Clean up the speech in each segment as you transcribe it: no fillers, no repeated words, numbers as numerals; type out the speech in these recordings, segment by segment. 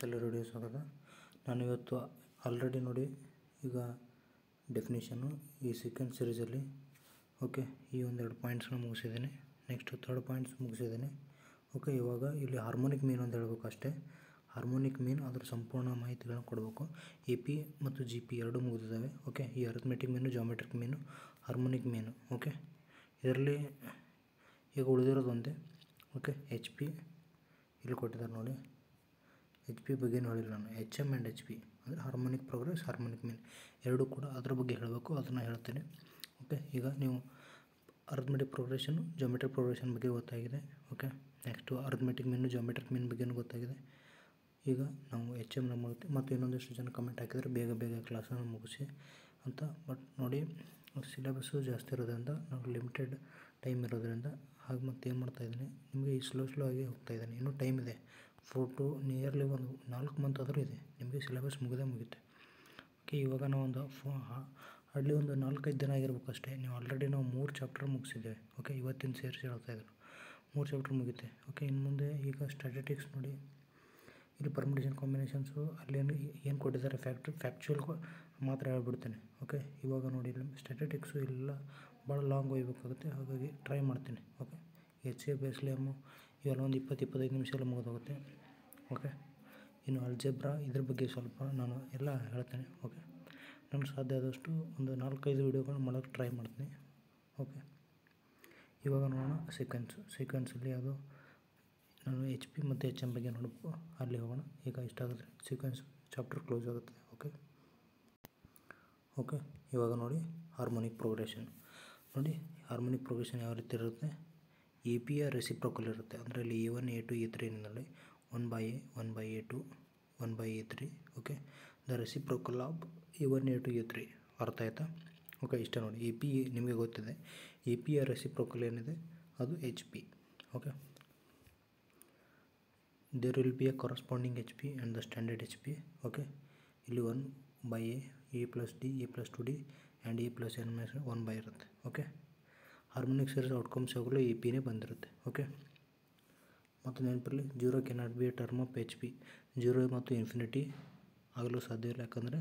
ಎಲ್ಲರೂ ವಿಡಿಯೋ ಸ್ವಾಗತ. ನಾನು ಇವತ್ತು ಆಲ್ರೆಡಿ ನೋಡಿ ಈಗ ಡೆಫಿನೇಷನ್ನು ಈ ಸೆಕೆಂಡ್ ಸೀರೀಸಲ್ಲಿ ಓಕೆ ಈ ಒಂದೆರಡು ಪಾಯಿಂಟ್ಸ್ನ ಮುಗಿಸಿದ್ದೇನೆ. ನೆಕ್ಸ್ಟ್ ಥರ್ಡ್ ಪಾಯಿಂಟ್ಸ್ ಮುಗಿಸಿದ್ದೇನೆ. ಓಕೆ, ಇವಾಗ ಇಲ್ಲಿ ಹಾರ್ಮೋನಿಕ್ ಮೀನ್ ಅಂತ ಹೇಳಬೇಕು ಅಷ್ಟೇ. ಹಾರ್ಮೋನಿಕ್ ಮೀನ್ ಅದರ ಸಂಪೂರ್ಣ ಮಾಹಿತಿಗಳನ್ನು ಕೊಡಬೇಕು. ಎ ಪಿ ಮತ್ತು ಜಿ ಪಿ ಎರಡೂ ಮುಗಿದಿದ್ದಾವೆ. ಓಕೆ, ಈ ಅರಿಥಮೆಟಿಕ್ ಮೀನು, ಜಾಮೆಟ್ರಿಕ್ ಮೀನು, ಹಾರ್ಮೋನಿಕ್ ಮೀನು. ಓಕೆ, ಇದರಲ್ಲಿ ಈಗ ಉಳಿದಿರೋದು ಒಂದೇ. ಓಕೆ, ಎಚ್ ಪಿ ಇಲ್ಲಿ ಕೊಟ್ಟಿದ್ದಾರೆ ನೋಡಿ. ಎಚ್ ಪಿ ಬಗ್ಗೆ ಹೇಳಿಲ್ಲ ನಾನು. H M and H P ಅಂದರೆ ಹಾರ್ಮೋನಿಕ್ ಪ್ರೋಗ್ರೆಸ್, ಹಾರ್ಮೋನಿಕ್ ಮೀನ್ ಎರಡೂ ಕೂಡ ಅದ್ರ ಬಗ್ಗೆ ಹೇಳಬೇಕು, ಅದನ್ನು ಹೇಳ್ತೇನೆ. ಓಕೆ, ಈಗ ನೀವು ಅರಿಥಮೆಟಿಕ್ ಪ್ರೋಗ್ರೆಷನು, ಜಾಮೆಟ್ರಿಕ್ ಪ್ರೋಗ್ರೆಷನ್ ಬಗ್ಗೆ ಗೊತ್ತಾಗಿದೆ. ಓಕೆ, ನೆಕ್ಸ್ಟು ಅರಿಥಮೆಟಿಕ್ ಮೀನು, ಜಾಮೆಟ್ರಿಕ್ ಮೀನ್ ಬಗ್ಗೆನೂ ಗೊತ್ತಾಗಿದೆ. ಈಗ ನಾವು ಎಚ್ ಎಮ್ನ ಮಾಡ್ತೀವಿ. ಮತ್ತು ಇನ್ನೊಂದಿಷ್ಟು ಜನ ಕಮೆಂಟ್ ಹಾಕಿದರೆ ಬೇಗ ಕ್ಲಾಸನ್ನು ಮುಗಿಸಿ ಅಂತ. ಬಟ್ ನೋಡಿ, ಸಿಲೆಬಸ್ಸು ಜಾಸ್ತಿ ಇರೋದ್ರಿಂದ, ನಾವು ಲಿಮಿಟೆಡ್ ಟೈಮ್ ಇರೋದ್ರಿಂದ ಹಾಗೆ ಮತ್ತೆ ಏನು ಮಾಡ್ತಾಯಿದ್ದೀನಿ, ನಿಮಗೆ ಈ ಸ್ಲೋ ಆಗಿ ಹೋಗ್ತಾಯಿದ್ದೀನಿ. ಇನ್ನೂ ಟೈಮ್ ಇದೆ. 4 to ನಿಯರ್ಲಿ ಒಂದು 4 ಮಂತ್ ಆದರೂ ಇದೆ ನಿಮಗೆ ಸಿಲೆಬಸ್ ಮುಗಿಯುತ್ತೆ. ಓಕೆ, ಇವಾಗ ನಾವು ಹಾರ್ಡ್ಲಿ ಒಂದು 4-5 ದಿನ ಆಗಿರ್ಬೇಕು ಅಷ್ಟೇ. ನೀವು ಆಲ್ರೆಡಿ ನಾವು 3 ಚಾಪ್ಟರ್ ಮುಗಿಸಿದ್ದೇವೆ. ಓಕೆ, ಇವತ್ತಿನ ಸೇರಿಸಿ ಹೇಳ್ತಾಯಿದ್ರು 3 ಚಾಪ್ಟರ್ ಮುಗಿಯುತ್ತೆ. ಓಕೆ, ಇನ್ನು ಮುಂದೆ ಈಗ ಸ್ಟ್ಯಾಟಿಸ್ಟಿಕ್ಸ್ ನೋಡಿ. ಇಲ್ಲಿ ಪರ್ಮಿಟೇಷನ್ ಕಾಂಬಿನೇಷನ್ಸು ಅಲ್ಲಿ ಏನು ಕೊಟ್ಟಿದ್ದಾರೆ ಫ್ಯಾಕ್ಚುಯಲ್ ಮಾತ್ರ ಹೇಳ್ಬಿಡ್ತೇನೆ. ಓಕೆ, ಇವಾಗ ನೋಡಿ ಇಲ್ಲಿ ಸ್ಟ್ಯಾಟಿಸ್ಟಿಕ್ಸು ಇಲ್ಲ ಭಾಳ ಲಾಂಗ್ ಹೋಗ್ಬೇಕಾಗುತ್ತೆ, ಹಾಗಾಗಿ ಟ್ರೈ ಮಾಡ್ತೀನಿ. ಓಕೆ, ಎಚ್ ಎ ಬೇಸ್ಲೇಮು ಇವೆಲ್ಲ ಒಂದು 20-25 ನಿಮಿಷದಲ್ಲಿ ಮುಗಿದೋಗುತ್ತೆ. ಓಕೆ, ಇನ್ನು ಅಲ್ಜೆಬ್ರಾ ಇದ್ರ ಬಗ್ಗೆ ಸ್ವಲ್ಪ ನಾನು ಎಲ್ಲ ಹೇಳ್ತೇನೆ. ಓಕೆ, ನಾನು ಸಾಧ್ಯ ಆದಷ್ಟು ಒಂದು 4-5 ವೀಡಿಯೋಗಳನ್ನ ಮಾಡೋಕ್ಕೆ ಟ್ರೈ ಮಾಡ್ತೀನಿ. ಓಕೆ, ಇವಾಗ ನೋಡೋಣ ಸೀಕ್ವೆನ್ಸಲ್ಲಿ ಅದು ನಾನು ಎಚ್ ಪಿ ಮತ್ತು ಎಚ್ ಎಮ್ ಬಗ್ಗೆ ನೋಡಬೇಕು, ಅಲ್ಲಿ ಹೋಗೋಣ. ಈಗ ಇಷ್ಟ ಆಗುತ್ತೆ ಸೀಕ್ವೆನ್ಸ್ ಚಾಪ್ಟರ್ ಕ್ಲೋಸ್ ಆಗುತ್ತೆ. ಓಕೆ, ಇವಾಗ ನೋಡಿ ಹಾರ್ಮೋನಿಕ್ ಪ್ರೋಗ್ರೆಷನ್ ನೋಡಿ. ಹಾರ್ಮೋನಿಕ್ ಪ್ರೋಗ್ರೆಷನ್ ಯಾವ ರೀತಿ ಇರುತ್ತೆ? ಎ ಪಿಯ ರೆಸಿಪ್ರೋಕಲ್ ಇರುತ್ತೆ. ಅಂದರೆ ಇಲ್ಲಿ A1, A2, A3 ಏನಿದೆ 1/A, 1/A2, 1/A3. Okay, the reciprocal of A1, A2, A3 ಅರ್ಥ ಆಯ್ತಾ? ಓಕೆ, ಇಷ್ಟ ನೋಡಿ. ಎ ಪಿ ನಿಮಗೆ ಗೊತ್ತಿದೆ. ಎ ಪಿಯ ರೆಸಿಪ್ರೋಕಲ್ ಏನಿದೆ ಅದು H P. Okay, there will be a corresponding H P and the standard H P. Okay, ಇಲ್ಲಿ 1/A, A+D, A+2D and A+n-1 ಇರುತ್ತೆ. ಓಕೆ, ಹಾರ್ಮೋನಿಕ್ ಸೀರೀಸ್ ಔಟ್ಕಮ್ಸ್ ಯಾವಾಗಲೂ ಎ ಪಿನೇ ಬಂದಿರುತ್ತೆ. ಓಕೆ, ಮತ್ತು ನೆನಪಿರಲಿ 0 cannot be a term of H P. 0 ಮತ್ತು infinity ಆಗಲು ಸಾಧ್ಯ ಇಲ್ಲ. ಯಾಕಂದರೆ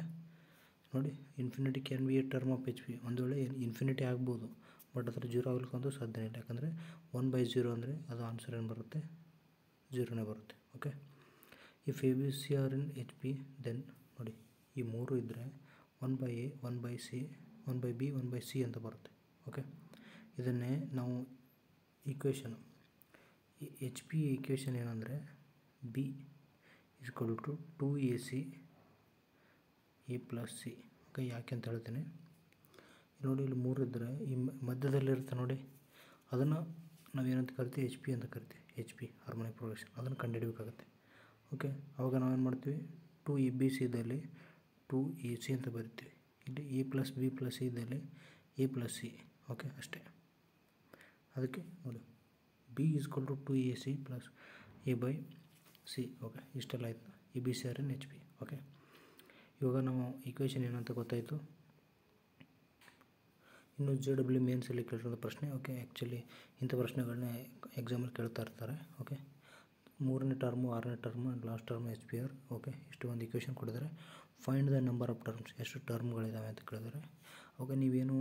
ನೋಡಿ, infinity can be a term of H P. ಒಂದು ವೇಳೆ ಇನ್ಫಿನಿಟಿ ಆಗ್ಬೋದು, ಬಟ್ ಅದರ 0 ಆಗ್ಲಿಕ್ಕಂತೂ ಸಾಧ್ಯ ಇಲ್ಲ. ಯಾಕಂದರೆ 1/0 ಅಂದರೆ ಅದು ಆನ್ಸರ್ ಏನು ಬರುತ್ತೆ? 0ನೇ ಬರುತ್ತೆ. Okay, if A B C are in H P then ನೋಡಿ, ಈ 3 ಇದ್ದರೆ 1/A, 1/C, 1/B, 1/C ಅಂತ ಬರುತ್ತೆ. ಓಕೆ, ಇದನ್ನೇ ನಾವು ಈಕ್ವೇಷನು ಎಚ್ ಪಿ ಈಕ್ವೇಷನ್ ಏನಂದರೆ B = 2AC A+C. ಓಕೆ, ಯಾಕೆ ಅಂತ ಹೇಳ್ತೀನಿ ನೋಡಿ. ಇಲ್ಲಿ 3 ಇದ್ದರೆ ಈ ಮಧ್ಯದಲ್ಲಿರುತ್ತೆ ನೋಡಿ, ಅದನ್ನು ನಾವೇನಂತ ಕರಿತೀವಿ? ಎಚ್ ಪಿ ಅಂತ ಕರಿತೀವಿ. ಎಚ್ ಪಿ ಹಾರ್ಮೋನಿಕ್ ಪ್ರೋಗ್ರೆಷನ್ ಅದನ್ನು ಕಂಡುಹಿಡಬೇಕಾಗುತ್ತೆ. ಓಕೆ, ಆವಾಗ ನಾವೇನು ಮಾಡ್ತೀವಿ? 2ABC ಇದ್ದಲ್ಲಿ 2AC ಅಂತ ಬರಿತೀವಿ. ಇಲ್ಲಿ A+B+C ಇದ್ದಲ್ಲಿ A+C. ಓಕೆ, ಅಷ್ಟೇ. ಅದಕ್ಕೆ ನೋಡಿ B = 2AC + A/C. ಓಕೆ, ಇಷ್ಟೆಲ್ಲ ಆಯಿತು. ABC ಇನ್ ಎಚ್ ಪಿ. ಓಕೆ, ಇವಾಗ ನಾವು ಈಕ್ವೇಷನ್ ಏನಂತ ಗೊತ್ತಾಯಿತು. ಇನ್ನು JEE ಮೇನ್ಸಲ್ಲಿ ಕೇಳಿರೋ ಪ್ರಶ್ನೆ. ಓಕೆ, ಆ್ಯಕ್ಚುಲಿ ಇಂಥ ಪ್ರಶ್ನೆಗಳನ್ನ ಎಕ್ಸಾಮಲ್ಲಿ ಕೇಳ್ತಾ ಇರ್ತಾರೆ. ಓಕೆ, 3ನೇ ಟರ್ಮು, 6ನೇ term and last term H P R. Okay, ಇಷ್ಟು ಒಂದು ಈಕ್ವೇಷನ್ ಕೊಟ್ಟಿದ್ದಾರೆ. Find the number of terms, ಎಷ್ಟು ಟರ್ಮ್ಗಳಿದ್ದಾವೆ ಅಂತ ಕೇಳಿದ್ದಾರೆ. ಅವಾಗ ನೀವೇನು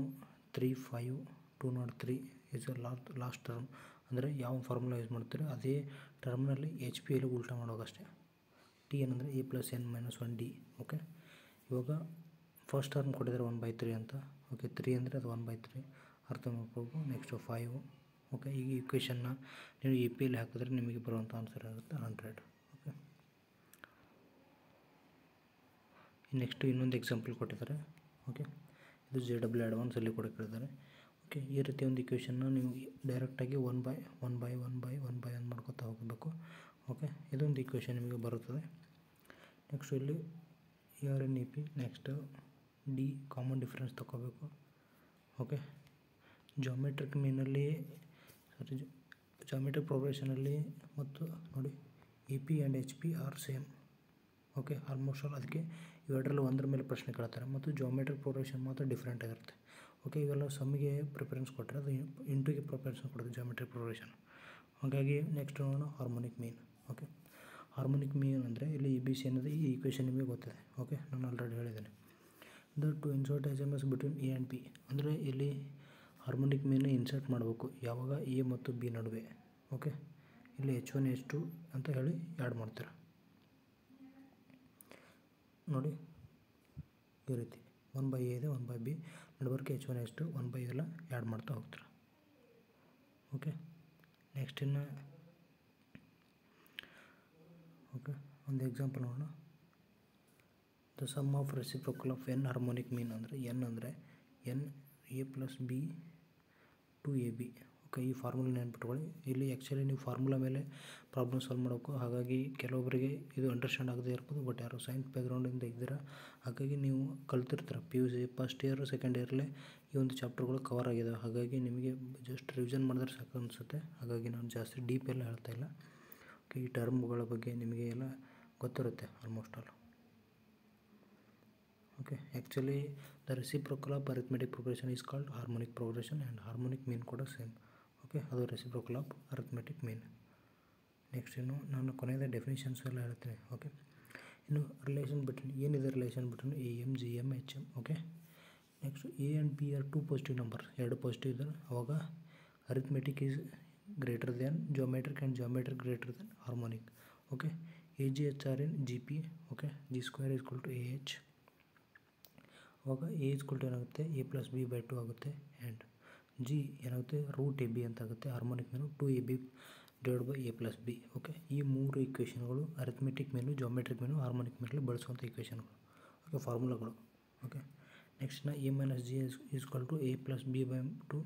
3, 5, 203 ಇಸ್ ಲಾಸ್ಟ್ ಟರ್ಮ್ ಅಂದರೆ ಯಾವ ಫಾರ್ಮುಲಾ ಯೂಸ್ ಮಾಡ್ತೀರೋ ಅದೇ ಟರ್ಮ್ನಲ್ಲಿ ಎಚ್ ಪಿಯಲ್ಲಿ ಉಲ್ಟಾ ಮಾಡೋಗಷ್ಟೇ. ಟಿ ಏನಂದರೆ A+n-1D. ಓಕೆ, ಇವಾಗ ಫಸ್ಟ್ ಟರ್ಮ್ ಕೊಟ್ಟಿದ್ದಾರೆ 1/3 ಅಂತ. ಓಕೆ, 3 ಅಂದರೆ ಅದು 1/3 ಅರ್ಥ ಮಾಡ್ಕೋಬೇಕು. ನೆಕ್ಸ್ಟು 5. ಓಕೆ, ಈಗ ಈಕ್ವೇಷನ್ನ ನೀವು ಎ ಪಿಯಲ್ಲಿ ಹಾಕಿದ್ರೆ ನಿಮಗೆ ಬರುವಂಥ ಆನ್ಸರ್ ಆಗುತ್ತೆ 100. ಓಕೆ, ನೆಕ್ಸ್ಟು ಇನ್ನೊಂದು ಎಕ್ಸಾಂಪಲ್ ಕೊಟ್ಟಿದ್ದಾರೆ. ಓಕೆ, ಇದು JEE ಅಡ್ವಾನ್ಸಲ್ಲಿ ಕೂಡ ಕೇಳಿದ್ದಾರೆ. ಓಕೆ, ಈ ರೀತಿ ಒಂದು ಈಕ್ವೇಷನ್ನ ನೀವು ಡೈರೆಕ್ಟಾಗಿ 1/1 ಮಾಡ್ಕೊತಾ ಹೋಗಬೇಕು. ಓಕೆ, ಇದೊಂದು ಈಕ್ವೇಷನ್ ನಿಮಗೆ ಬರುತ್ತದೆ. ನೆಕ್ಸ್ಟು ಇಲ್ಲಿ AR/AP. Next D common difference ತಗೋಬೇಕು. ಓಕೆ, ಜಾಮೆಟ್ರಿಕ್ ಪ್ರೋಗ್ರೆಷನಲ್ಲಿ ಮತ್ತು ನೋಡಿ A P and H P are same. Okay, almost all ಅದಕ್ಕೆ ಇವೆರಡರಲ್ಲಿ ಒಂದರ ಮೇಲೆ ಪ್ರಶ್ನೆ ಕೇಳ್ತಾರೆ. ಮತ್ತು ಜಾಮೆಟ್ರಿಕ್ ಪ್ರೋಗ್ರೆಷನ್ ಮಾತ್ರ ಡಿಫ್ರೆಂಟ್ ಆಗಿರುತ್ತೆ. ಓಕೆ, ಇವೆಲ್ಲ ಸಮ್ಮಿಗೆ ಪ್ರಿಫರೆನ್ಸ್ ಕೊಟ್ಟರೆ ಅದು ಇಂಟುಗೆ ಪ್ರಿಫರೆನ್ಸ್ ಕೊಡೋದು ಜಾಮೆಟ್ರಿಕ್ ಪ್ರೋಗ್ರೆಷನ್. ಹಾಗಾಗಿ ನೆಕ್ಸ್ಟ್ ನೋಡೋಣ ಹಾರ್ಮೋನಿಕ್ ಮೀನ್. ಓಕೆ, ಹಾರ್ಮೋನಿಕ್ ಮೀನ್ ಅಂದರೆ ಇಲ್ಲಿ ಎ ಬಿ ಸಿ ಅನ್ನೋದು ಈ ಈಕ್ವೇಷನ್ ನಿಮಗೆ ಗೊತ್ತಿದೆ. ಓಕೆ, ನಾನು ಆಲ್ರೆಡಿ ಹೇಳಿದ್ದೇನೆ. To insert S M S between A and B ಅಂದರೆ ಇಲ್ಲಿ ಹಾರ್ಮೋನಿಕ್ ಮೀನ್ ಇನ್ಸರ್ಟ್ ಮಾಡಬೇಕು ಯಾವಾಗ ಎ ಮತ್ತು ಬಿ ನಡುವೆ. ಓಕೆ, ಇಲ್ಲಿ H1 H2 ಅಂತ ಹೇಳಿ ಆ್ಯಡ್ ಮಾಡ್ತೀರ ನೋಡಿ, ಈ ರೀತಿ 1/A ಇದೆ 1/B ನಡುವರ್ಕೆ H1 H2 1/A ಎಲ್ಲ ಆ್ಯಡ್ ಮಾಡ್ತಾ ಹೋಗ್ತೀರ. ಓಕೆ, ನೆಕ್ಸ್ಟ್ ಇನ್ನು ಓಕೆ ಒಂದು ಎಕ್ಸಾಂಪಲ್ ನೋಡೋಣ. The sum of reciprocal of N harmonic mean ಅಂದರೆ ಎನ್ ಅಂದರೆ N A plus B two A B. Okay, ಈ ಫಾರ್ಮುಲಾ ನೆನ್ಪಿಟ್ಕೊಳ್ಳಿ. ಇಲ್ಲಿ ಆ್ಯಕ್ಚುಲಿ ನೀವು ಫಾರ್ಮುಲಾ ಮೇಲೆ ಪ್ರಾಬ್ಲಮ್ ಸಾಲ್ವ್ ಮಾಡಬೇಕು. ಹಾಗಾಗಿ ಕೆಲವೊಬ್ಬರಿಗೆ ಇದು ಅಂಡರ್ಸ್ಟ್ಯಾಂಡ್ ಆಗದೇ ಇರ್ಬೋದು, ಬಟ್ ಯಾರು ಸೈನ್ಸ್ ಬ್ಯಾಕ್ಗ್ರೌಂಡಿಂದ ಇದ್ದೀರಾ ಹಾಗಾಗಿ ನೀವು ಕಲ್ತಿರ್ತೀರ. PUC ಫಸ್ಟ್ ಇಯರ್ ಸೆಕೆಂಡ್ ಇಯರ್ಲೇ ಈ ಒಂದು ಚಾಪ್ಟರ್ಗಳು ಕವರ್ ಆಗಿದೆ. ಹಾಗಾಗಿ ನಿಮಗೆ ಜಸ್ಟ್ ರಿವಿಷನ್ ಮಾಡಿದ್ರೆ ಸಾಕು ಅನಿಸುತ್ತೆ. ಹಾಗಾಗಿ ನಾನು ಜಾಸ್ತಿ ಡೀಪ್ ಎಲ್ಲ ಹೇಳ್ತಾ ಇಲ್ಲ. ಓಕೆ, ಈ ಟರ್ಮ್ಗಳ ಬಗ್ಗೆ ನಿಮಗೆ ಎಲ್ಲ ಗೊತ್ತಿರುತ್ತೆ almost all. Okay, actually the reciprocal of arithmetic progression is called harmonic progression and harmonic mean ಕೂಡ ಸೇಮ್. ಓಕೆ, ಅದು reciprocal of arithmetic mean. Next ಇನ್ನು ನಾನು ಕೊನೆಯದ ಡೆಫಿನಿಷನ್ಸ್ ಎಲ್ಲ ಹೇಳ್ತೀನಿ. ಓಕೆ, ಇನ್ನು ರಿಲೇಷನ್ ಬಿಟ್ವೀನ್ ಏನಿದೆ relation between AM GM HM. Okay, next A and B are 2 positive numbers, 2 positive ಇದ್ದರೆ ಅವಾಗ arithmetic is greater than geometric and geometric greater than harmonic. Okay, AGH R in GP. Okay, G² is equal to AH. ಅವಾಗ A is equal to ಏನಾಗುತ್ತೆ A+B/2 ಆಗುತ್ತೆ. And G ಏನಾಗುತ್ತೆ √AB ಅಂತ ಆಗುತ್ತೆ. Harmonic mean 2AB divide by A+B. Okay, ಈ 3 ಈಕ್ವೇಷನ್ಗಳು arithmetic mean geometric mean harmonic ಮೇಲೆ ಬಳಸುವಂಥ ಈಕ್ವೇಷನ್ಗಳು. ಓಕೆ, ಫಾರ್ಮುಲಾಗಳು. Okay, next A - G is equal to A+B/2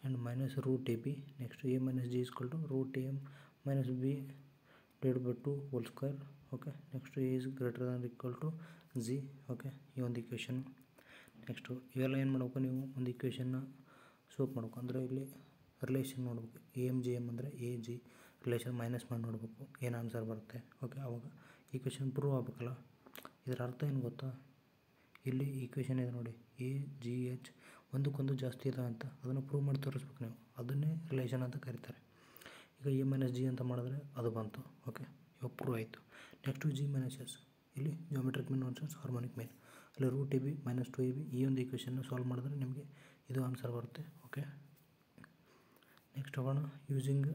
and minus √AB. Next A - G is equal to √AM - B divide by 2 whole square. Okay, next A is greater than equal to G. Okay, ಈ ಒಂದು equation. Next ಇವೆಲ್ಲ ಏನು ಮಾಡಬೇಕು, ನೀವು ಒಂದು ಈಕ್ವೇಷನ್ನ soap ಮಾಡಬೇಕು. ಅಂದರೆ ಇಲ್ಲಿ ರಿಲೇಷನ್ ನೋಡಬೇಕು. AM GM ಅಂದರೆ AG ರಿಲೇಷನ್ ಮೈನಸ್ ಮಾಡಿ ನೋಡಬೇಕು ಏನು ಆನ್ಸರ್ ಬರುತ್ತೆ. ಓಕೆ, ಆವಾಗ ಈಕ್ವೇಷನ್ ಪ್ರೂವ್ ಆಗಬೇಕಲ್ಲ. ಇದರ ಅರ್ಥ ಏನು ಗೊತ್ತಾ, ಇಲ್ಲಿ ಈಕ್ವೇಷನ್ ಇದೆ ನೋಡಿ AGH ಒಂದಕ್ಕೊಂದು ಜಾಸ್ತಿ ಇದೆ ಅಂತ, ಅದನ್ನು ಪ್ರೂವ್ ಮಾಡಿ ತೋರಿಸ್ಬೇಕು ನೀವು. ಅದನ್ನೇ ರಿಲೇಷನ್ ಅಂತ ಕರೀತಾರೆ. ಈಗ A - G ಅಂತ ಮಾಡಿದ್ರೆ ಅದು ಬಂತು. ಓಕೆ, ಇವಾಗ ಪ್ರೂವ್ ಆಯಿತು. ನೆಕ್ಸ್ಟು G - S ಇಲ್ಲಿ ಜಿಯೋಮೆಟ್ರಿಕ್ ಮೀನ್ ವರ್ಸಸ್ ಹಾರ್ಮೋನಿಕ್ ಮೀನ್, ಅಲ್ಲಿ √AB - 2AB ಈ ಒಂದು ಈಕ್ವೇಷನ್ನ ಸಾಲ್ವ್ ಮಾಡಿದ್ರೆ ನಿಮಗೆ ಇದು ಆನ್ಸರ್ ಬರುತ್ತೆ. ಓಕೆ, ನೆಕ್ಸ್ಟ್ ಹೋಗೋಣ. Using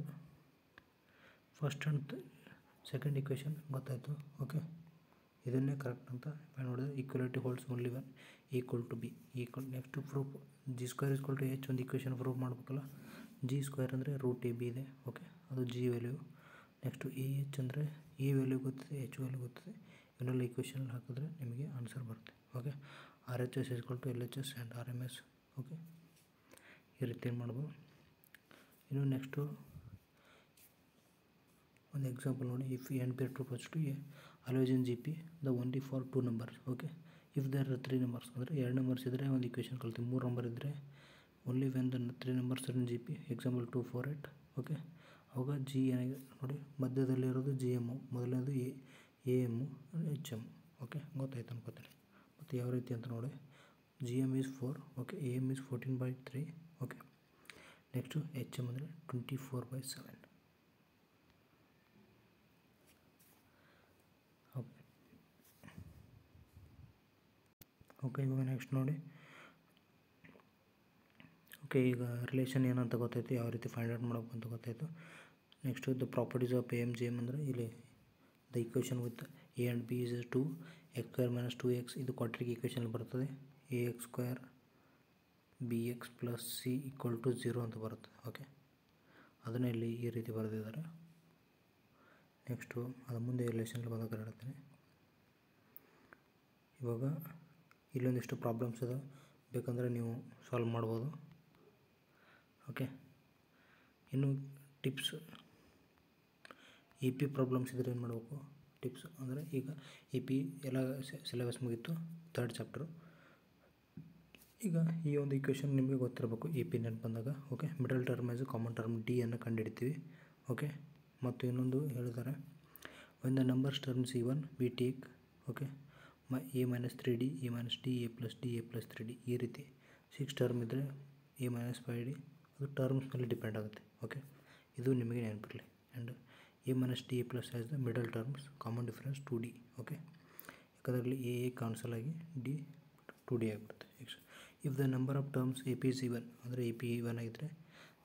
first and second equation ಗೊತ್ತಾಯಿತು. ಓಕೆ, ಇದನ್ನೇ ಕರೆಕ್ಟ್ ಅಂತ ನೋಡಿದ್ರೆ equality holds only when equal to B equal. Next proof G² equal to H ಒಂದು ಈಕ್ವೇಷನ್ ಪ್ರೂವ್ ಮಾಡಬೇಕಲ್ಲ. G² ಅಂದರೆ √AB ಇದೆ. ಓಕೆ, ಅದು G ವ್ಯಾಲ್ಯೂ. ನೆಕ್ಸ್ಟು AH ಅಂದರೆ A ವ್ಯಾಲ್ಯೂ ಗೊತ್ತಿದೆ, H ವ್ಯಾಲ್ಯೂ ಗೊತ್ತಿದೆ. ಇವನ್ನೆಲ್ಲ ಈಕ್ವೇಷನ್ ಹಾಕಿದ್ರೆ ನಿಮಗೆ ಆನ್ಸರ್ ಬರುತ್ತೆ. Okay, RHS is equal to LHS and RMS. Okay, ಈ ರೀತಿ ಏನು ಮಾಡ್ಬೋದು. ಇನ್ನು ನೆಕ್ಸ್ಟು ಒಂದು ಎಕ್ಸಾಂಪಲ್ ನೋಡಿ. If A and B are 2 positive, A always in GP the only for 2 numbers. Okay, if there are 3 numbers ಅಂದರೆ 2 numbers ಇದ್ದರೆ ಒಂದು ಈಕ್ವೇಷನ್ ಕಲ್ತೀವಿ. 3 ನಂಬರ್ ಇದ್ದರೆ only when the 3 numbers in GP. Example 2 4 8. Okay, ಅವಾಗ G ಏನಾಗಿದೆ ನೋಡಿ, ಮಧ್ಯದಲ್ಲಿರೋದು GM, ಮೊದಲನೇದು AM HM. Okay, ಗೊತ್ತಾಯ್ತು ಅನ್ಕೋತೀನಿ. ಮತ್ತು ಯಾವ ರೀತಿ ಅಂತ ನೋಡಿ, GM is 4. Okay, AM is 14/3. Okay, next HM ಅಂದರೆ 24/7. ಓಕೆ, ಇವಾಗ ನೆಕ್ಸ್ಟ್ ನೋಡಿ. ಓಕೆ, ಈಗ ರಿಲೇಷನ್ ಏನಂತ ಗೊತ್ತಾಯಿತು, ಯಾವ ರೀತಿ ಫೈಂಡ್ ಔಟ್ ಮಾಡಬೇಕು ಅಂತ ಗೊತ್ತಾಯಿತು. Next the properties of AM GM ಅಂದರೆ ಇಲ್ಲಿ the equation with A and B is 2 x² - 2x ಇದು ಕ್ವಾಡ್ರಿಕ್ ಈಕ್ವೇಷನ್ ಬರ್ತದೆ. AX² BX + C = 0 ಅಂತ ಬರುತ್ತೆ. ಓಕೆ, ಅದನ್ನೇ ಇಲ್ಲಿ ಈ ರೀತಿ ಬರೆದಿದ್ದಾರೆ. ನೆಕ್ಸ್ಟು ಅದು ಮುಂದೆ ರಿಲೇಷನ್ ಬಂದಾಗ ಹೇಳ್ತೀನಿ. ಇವಾಗ ಇಲ್ಲೊಂದಿಷ್ಟು ಪ್ರಾಬ್ಲಮ್ಸ್ ಇದೆ, ಬೇಕಂದರೆ ನೀವು ಸಾಲ್ವ್ ಮಾಡ್ಬೋದು. ಓಕೆ, ಇನ್ನು ಟಿಪ್ಸ್ EP ಪ್ರಾಬ್ಲಮ್ಸ್ ಇದ್ರೆ ಏನು ಮಾಡಬೇಕು. ಟಿಪ್ಸ್ ಅಂದರೆ ಈಗ EP ಎಲ್ಲ ಸಿಲೆಬಸ್ ಮುಗೀತು, 3rd ಚಾಪ್ಟರು. ಈಗ ಈ ಒಂದು ಈಕ್ವೇಷನ್ ನಿಮಗೆ ಗೊತ್ತಿರಬೇಕು EP ನೆನಪು ಬಂದಾಗ. Okay, middle term as common term D ಅನ್ನು ಕಂಡುಹಿಡಿತೀವಿ. ಓಕೆ, ಮತ್ತು ಇನ್ನೊಂದು ಹೇಳಿದ್ದಾರೆ, when the numbers terms even we take. Okay, A - 3D A - D A + D A + 3D ಈ ರೀತಿ 6 ಟರ್ಮ್ ಇದ್ದರೆ A - 5D ಅದು ಟರ್ಮ್ಸ್ ಮೇಲೆ ಡಿಪೆಂಡ್ ಆಗುತ್ತೆ. ಓಕೆ, ಇದು ನಿಮಗೆ ನೆನಪಿರಲಿ. And A minus D A plus as the middle terms common difference 2D. Okay, ಯಾಕಂದರೆ ಎ ಕ್ಯಾನ್ಸಲ್ ಆಗಿ ಡಿ 2D ಆಗಿಬಿಡುತ್ತೆ. If the number of terms A P is even, ಅಂದರೆ ಎ ಪಿ ಇವನ್ ಆಗಿದ್ದರೆ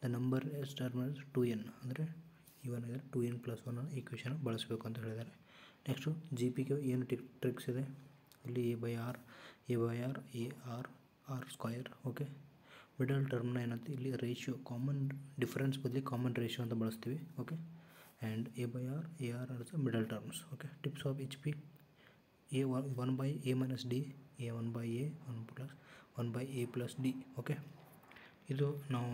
the number S term is 2n, ಅಂದರೆ ಇವನ್ ಆಗಿದ್ರೆ 2n+1 equation ಬಳಸಬೇಕು ಅಂತ ಹೇಳಿದ್ದಾರೆ. ನೆಕ್ಸ್ಟು ಜಿ ಪಿಗೆ ಏನು ಟ್ರಿಕ್ಸ್ ಇದೆ, ಇಲ್ಲಿ A R square. Okay, middle ಟರ್ಮ್ನ ಏನಂತ ಇಲ್ಲಿ ರೇಷಿಯೋ, ಕಾಮನ್ ಡಿಫರೆನ್ಸ್ ಬದಲಿ ಕಾಮನ್ ರೇಷಿಯೋ ಅಂತ ಬಳಸ್ತೀವಿ. Okay, and A R are the middle terms. Okay, tips of H P A 1/a minus D, A 1/a 1/a+d. Okay, ಇದು ನಾವು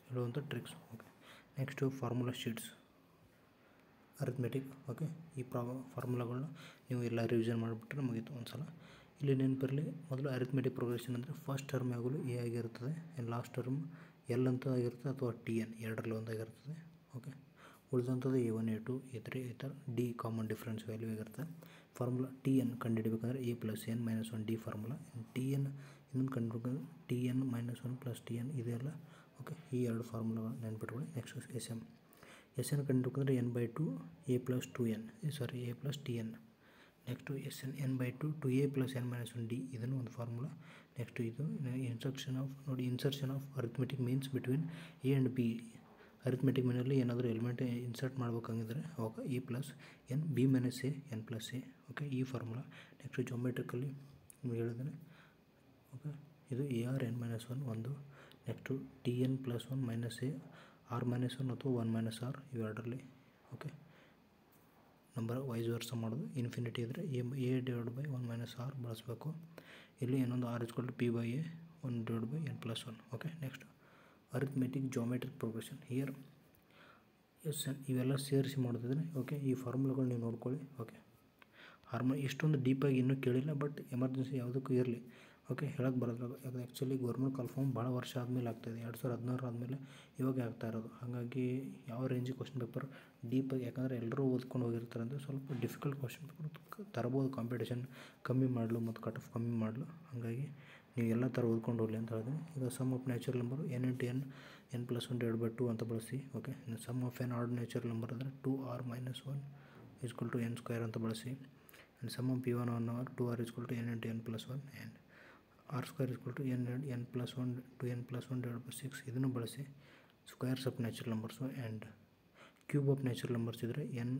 ಹೇಳುವಂಥ tricks. Okay, next formula sheets, arithmetic. Okay, ಈ ಫಾರ್ಮುಲಾಗಳನ್ನ ನೀವು ಎಲ್ಲ ರಿವಿಷನ್ ಮಾಡಿಬಿಟ್ರೆ ಮುಗೀತು ಒಂದು ಸಲ. ಇಲ್ಲಿ ನೆನಪಿರಲಿ, ಮೊದಲು ಅರಿಥ್ಮೆಟಿಕ್ ಪ್ರೋಗ್ರೆಷನ್ ಅಂದರೆ ಫಸ್ಟ್ ಟರ್ಮ್ ಯಾವಾಗಲೂ ಎ ಆಗಿರ್ತದೆ, ಆ್ಯಂಡ್ ಲಾಸ್ಟ್ ಟರ್ಮ್ ಎಲ್ ಅಂತ ಆಗಿರ್ತದೆ ಅಥವಾ TN, ಎರಡರಲ್ಲಿ ಒಂದಾಗಿರ್ತದೆ. ಓಕೆ, ಉಳಿದಂಥದ್ದು A1 A2 A3 ಈ ಥರ ಡಿ ಕಾಮನ್ ಡಿಫ್ರೆನ್ಸ್ ವ್ಯಾಲ್ಯೂ ಆಗಿರುತ್ತೆ. ಫಾರ್ಮುಲಾ TN ಕಂಡುಹಿಡಬೇಕಂದ್ರೆ a + n - 1 D formula. TN ಇನ್ನೊಂದು ಕಂಡುಹಿಡ್ಬೇಕಂದ್ರೆ TN - 1 + TN ಇದೆಲ್ಲ. ಓಕೆ, ಈ ಎರಡು ಫಾರ್ಮುಲಾಗಳು ನೆನ್ಪಿಟ್ಕೊಳ್ಳಿ. ನೆಕ್ಸ್ಟ್ ಎಸ್ ಎನ್ ಕಂಡುಹಿಡ್ಬೇಕಂದ್ರೆ n/2 a + 2n, a + TN. Next n/2 2a + n - 1 D, ಇದನ್ನು ಒಂದು ಫಾರ್ಮುಲಾ. ನೆಕ್ಸ್ಟು ಇದು insertion of arithmetic means between A and B. Arithmetic ಮೀನಲ್ಲಿ ಏನಾದರೂ ಎಲಿಮೆಂಟ್ ಇನ್ಸರ್ಟ್ ಮಾಡ್ಬೇಕಂಗಿದ್ರೆ ಅವಾಗ a + n b - a n + a. Okay, ಈ formula. Next ಜೋಮೆಟ್ರಿಕಲ್ಲಿ ನಿಮ್ಗೆ ಹೇಳಿದ್ರೆ, ಓಕೆ, ಇದು ARn - 1 ಒಂದು. ನೆಕ್ಸ್ಟು TN + 1 - a r - 1 ಅಥವಾ 1 - r ಇವೆರಡರಲ್ಲಿ. ಓಕೆ, ನಂಬರ್ ವೈಸ್ ವರ್ಸ ಮಾಡೋದು. ಇನ್ಫಿನಿಟಿ ಇದ್ದರೆ a/1 - r ಬಳಸಬೇಕು. ಇಲ್ಲಿ ಇನ್ನೊಂದು r = p/a 1/n+1. Okay, next arithmetic geometric progression here N ಇವೆಲ್ಲ ಸೇರಿಸಿ ಮಾಡೋದಿದ್ರೆ. ಓಕೆ, ಈ ಫಾರ್ಮುಲಾಗಳು ನೀವು ನೋಡ್ಕೊಳ್ಳಿ. ಓಕೆ, ಇಷ್ಟೊಂದು ಡೀಪಾಗಿ ಇನ್ನೂ ಕೇಳಿಲ್ಲ, ಬಟ್ ಎಮರ್ಜೆನ್ಸಿ ಯಾವುದಕ್ಕೂ ಇರಲಿ. ಓಕೆ, ಹೇಳಕ್ಕೆ ಬರೋದಿಲ್ಲ. ಅದು ಆ್ಯಕ್ಚುಲಿ ಗೌರ್ಮೆಂಟ್ ಕಾಲ್ಫಾರ್ಮ್ ಭಾಳ ವರ್ಷ ಆದಮೇಲೆ ಆಗ್ತಾಯಿದೆ, 2016 ಆದಮೇಲೆ ಇವಾಗ ಆಗ್ತಾ ಇರೋದು. ಹಾಗಾಗಿ ಯಾವ ರೇಂಜಿಗೆ ಕ್ವಶನ್ ಪೇಪರ್ ಡೀಪಾಗಿ, ಯಾಕಂದರೆ ಎಲ್ಲರೂ ಓದ್ಕೊಂಡು ಹೋಗಿರ್ತಾರೆ ಅಂದರೆ ಸ್ವಲ್ಪ ಡಿಫಿಕಲ್ಟ್ ಕ್ವಶನ್ ಪೇಪರ್ ತರ್ಬೋದು, ಕಾಂಪಿಟೇಷನ್ ಕಮ್ಮಿ ಮಾಡಲು ಮತ್ತು ಕಟ್ ಆಫ್ ಕಮ್ಮಿ ಮಾಡಲು. ಹಾಗಾಗಿ ನೀವು ಎಲ್ಲ ಥರ ಓದ್ಕೊಂಡು ಹೋಗಲಿ ಅಂತ ಹೇಳಿದೆ. ಈಗ sum of natural number n × n n+1/2 ಅಂತ ಬಳಸಿ. ಓಕೆ, ಇನ್ನು sum of N odd natural number ಅಂದರೆ 2r - 1 = n² ಅಂತ ಬಳಸಿ. And sum of p1 1 2r = n × n+1 and r² = n+1 2n+1/6 ಇದನ್ನು ಬಳಸಿ. Squares of natural numbers and cube of natural numbers ಇದ್ದರೆ n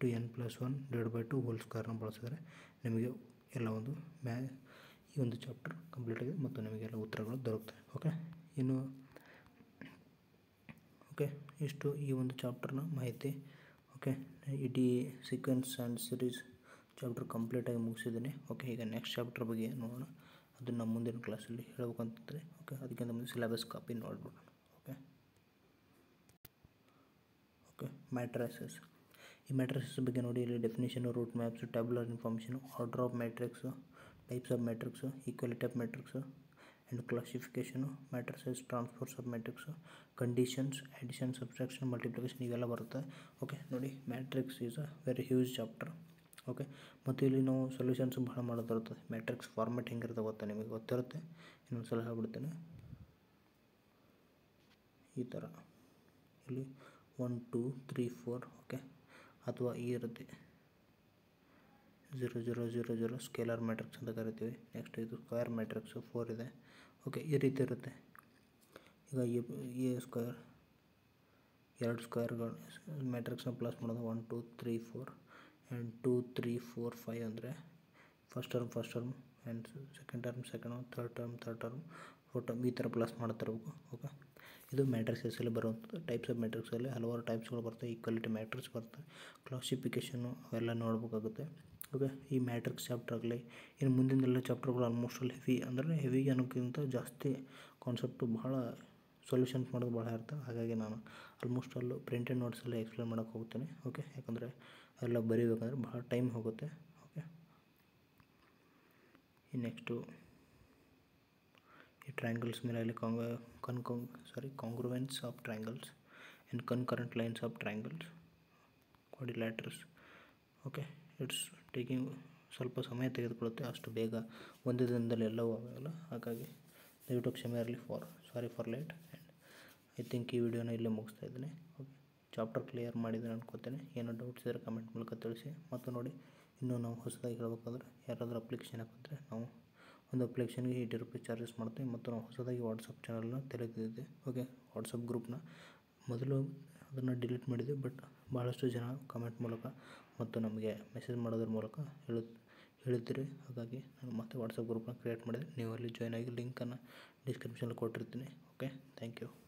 × n+1/2 whole ಸ್ಕ್ವೇರ್ನ ಬಳಸಿದರೆ ನಿಮಗೆ ಎಲ್ಲ ಒಂದು ಈ ಒಂದು ಚಾಪ್ಟರ್ ಕಂಪ್ಲೀಟ್ ಆಗಿದೆ ಮತ್ತು ನಿಮಗೆಲ್ಲ ಉತ್ತರಗಳು ದೊರಕುತ್ತವೆ. ಓಕೆ, ಇನ್ನು ಓಕೆ, ಇಷ್ಟು ಈ ಒಂದು ಚಾಪ್ಟರ್ನ ಮಾಹಿತಿ. ಓಕೆ, ಇಡೀ ಸೀಕ್ವೆನ್ಸ್ ಆ್ಯಂಡ್ ಸಿರೀಸ್ ಚಾಪ್ಟರ್ ಕಂಪ್ಲೀಟಾಗಿ ಮುಗಿಸಿದ್ದೀನಿ. ಓಕೆ, ಈಗ ನೆಕ್ಸ್ಟ್ ಚಾಪ್ಟರ್ ಬಗ್ಗೆ ನೋಡೋಣ. ಅದನ್ನು ಮುಂದಿನ ಕ್ಲಾಸಲ್ಲಿ ಹೇಳ್ಬೇಕಂತಂದರೆ. ಓಕೆ, ಅದಕ್ಕಿಂತ ಮುಂದೆ ಸಿಲೆಬಸ್ ಕಾಪಿ ನೋಡ್ಬಿಡೋಣ. Okay, matrices. ಈ ಮ್ಯಾಟ್ರೈಸಸ್ ಬಗ್ಗೆ ನೋಡಿ. ಇಲ್ಲಿ definition, route maps, tabular information, order of matrix, types of matrix, equality of matrix and classification, matrices, transfers of matrix, conditions, addition, subtraction, multiplication ಇವೆಲ್ಲ ಬರುತ್ತೆ. ಓಕೆ, ನೋಡಿ, matrix is a very huge chapter. Okay, ಮತ್ತು ಇಲ್ಲಿ ನಾವು solutions ಭಾಳ ಮಾಡೋದಿರ್ತದೆ. Matrix format ಹೆಂಗಿರುತ್ತೆ ಗೊತ್ತಾ, ನಿಮಗೆ ಗೊತ್ತಿರುತ್ತೆ. ಇನ್ನೊಂದು ಸಲ ಹೇಳ್ಬಿಡ್ತೇನೆ. ಈ ಥರ ಇಲ್ಲಿ 1 2 3 4. ಓಕೆ, ಅಥವಾ ಈ ಇರುತ್ತೆ 0 0 0 0 ಸ್ಕೇಲರ್ ಮ್ಯಾಟ್ರಿಕ್ಸ್ ಅಂತ ಕರಿತೀವಿ. ನೆಕ್ಸ್ಟ್ ಇದು ಸ್ಕ್ವೇರ್ ಮ್ಯಾಟ್ರಿಕ್ಸು 4 ಇದೆ. ಓಕೆ, ಈ ರೀತಿ ಇರುತ್ತೆ. ಈಗ ಎ ಸ್ಕ್ವೇರ್, ಎರಡು ಸ್ಕ್ವೇರ್ಗಳು ಮ್ಯಾಟ್ರಿಕ್ಸ್ನ ಪ್ಲಸ್ ಮಾಡೋದು 1 2 3 4 ಆ್ಯಂಡ್ 2 3 4 5 ಅಂದರೆ first term and second term, third term, fourth term ಈ ಥರ ಪ್ಲಸ್ ಮಾಡ್ತಿರ್ಬೇಕು. ಓಕೆ, ಇದು ಮ್ಯಾಟ್ರಿಕ್ಸಲ್ಲಿ ಬರುವಂಥದ್ದು. ಟೈಪ್ಸ್ ಆಫ್ ಮ್ಯಾಟ್ರಿಕ್ಸಲ್ಲಿ ಹಲವಾರು ಟೈಪ್ಸ್ಗಳು ಬರ್ತವೆ. ಈಕ್ವಾಲಿಟಿ ಮ್ಯಾಟ್ರಿಕ್ಸ್ ಬರ್ತವೆ, ಕ್ಲಾಸಿಫಿಕೇಷನ್ನು ಅವೆಲ್ಲ ನೋಡ್ಬೇಕಾಗುತ್ತೆ. ಓಕೆ, ಈ ಮ್ಯಾಟ್ರಿಕ್ಸ್ ಚಾಪ್ಟರ್ ಆಗಲಿ. ಇನ್ನು ಮುಂದಿನೆಲ್ಲ ಚಾಪ್ಟರ್ಗಳು ಆಲ್ಮೋಸ್ಟ್ ಅಲ್ಲಿ ಹೆವಿ ಅನ್ನೋಕ್ಕಿಂತ ಜಾಸ್ತಿ ಕಾನ್ಸೆಪ್ಟು ಭಾಳ ಸೊಲ್ಯೂಷನ್ಸ್ ಮಾಡೋದು ಭಾಳ ಇರ್ತವೆ. ಹಾಗಾಗಿ ನಾನು ಆಲ್ಮೋಸ್ಟ್ ಅಲ್ಲೂ ಪ್ರಿಂಟೆಡ್ ನೋಟ್ಸಲ್ಲಿ ಎಕ್ಸ್ಪ್ಲೇನ್ ಮಾಡೋಕ್ಕೆ ಹೋಗ್ತೀನಿ. ಓಕೆ, ಯಾಕಂದರೆ ಎಲ್ಲ ಬರೀಬೇಕಂದ್ರೆ ಭಾಳ ಟೈಮ್ ಹೋಗುತ್ತೆ. ಓಕೆ, ಈ ನೆಕ್ಸ್ಟು ಈ ಟ್ರಯಾಂಗಲ್ಸ್ ಮೇಲೆ ಅಲ್ಲಿ congruence of triangles and concurrent lines of triangles, quadrilaterals. Okay, it's taking ಸ್ವಲ್ಪ ಸಮಯ ತೆಗೆದುಕೊಳ್ಳುತ್ತೆ. ಅಷ್ಟು ಬೇಗ ಒಂದೇ ದಿನದಲ್ಲಿ ಎಲ್ಲವೂ ಆಗೋಲ್ಲ. ಹಾಗಾಗಿ ದಯವಿಟ್ಟು ಕ್ಷಮೆ ಇರಲಿ. Sorry for late. And I think ಈ ವಿಡಿಯೋನ ಇಲ್ಲೇ ಮುಗಿಸ್ತಾ ಇದ್ದೀನಿ. ಓಕೆ. ಚಾಪ್ಟರ್ ಕ್ಲಿಯರ್ ಮಾಡಿದ್ದೀನಿ ಅನ್ಕೋತೇನೆ. ಏನೋ ಡೌಟ್ಸ್ ಇದ್ದರೆ ಕಮೆಂಟ್ ಮೂಲಕ ತಿಳಿಸಿ. ಮತ್ತು ನೋಡಿ, ಇನ್ನೂ ನಾವು ಹೊಸದಾಗಿ ಹೇಳ್ಬೇಕಂದ್ರೆ ಯಾರಾದರೂ ಅಪ್ಲಿಕೇಶನ್ ಹಾಕಿದ್ರೆ ನಾವು ಒಂದು ಅಪ್ಲಿಕೇಶನ್ಗೆ ₹80 ಚಾರ್ಜಸ್ ಮಾಡ್ತೀವಿ. ಮತ್ತು ನಾವು ಹೊಸದಾಗಿ ವಾಟ್ಸಪ್ ಚಾನಲ್ನ ತೆರೆದಿದ್ದೆ. ಓಕೆ, ವಾಟ್ಸಪ್ ಗ್ರೂಪ್ನ ಮೊದಲು ಅದನ್ನು ಡಿಲೀಟ್ ಮಾಡಿದ್ವಿ, ಬಟ್ ಭಾಳಷ್ಟು ಜನ ಕಮೆಂಟ್ ಮೂಲಕ ಮತ್ತು ನಮಗೆ ಮೆಸೇಜ್ ಮಾಡೋದ್ರ ಮೂಲಕ ಹೇಳಿದ್ರಿ. ಹಾಗಾಗಿ ನಾನು ಮತ್ತೆ ವಾಟ್ಸಪ್ ಗ್ರೂಪ್ನ ಕ್ರಿಯೇಟ್ ಮಾಡಿದೆ. ನೀವು ಅಲ್ಲಿ ಜಾಯ್ನ್ ಆಗಿ ಲಿಂಕನ್ನು ಡಿಸ್ಕ್ರಿಪ್ಷನಲ್ಲಿ ಕೊಟ್ಟಿರ್ತೀನಿ. Okay, thank you.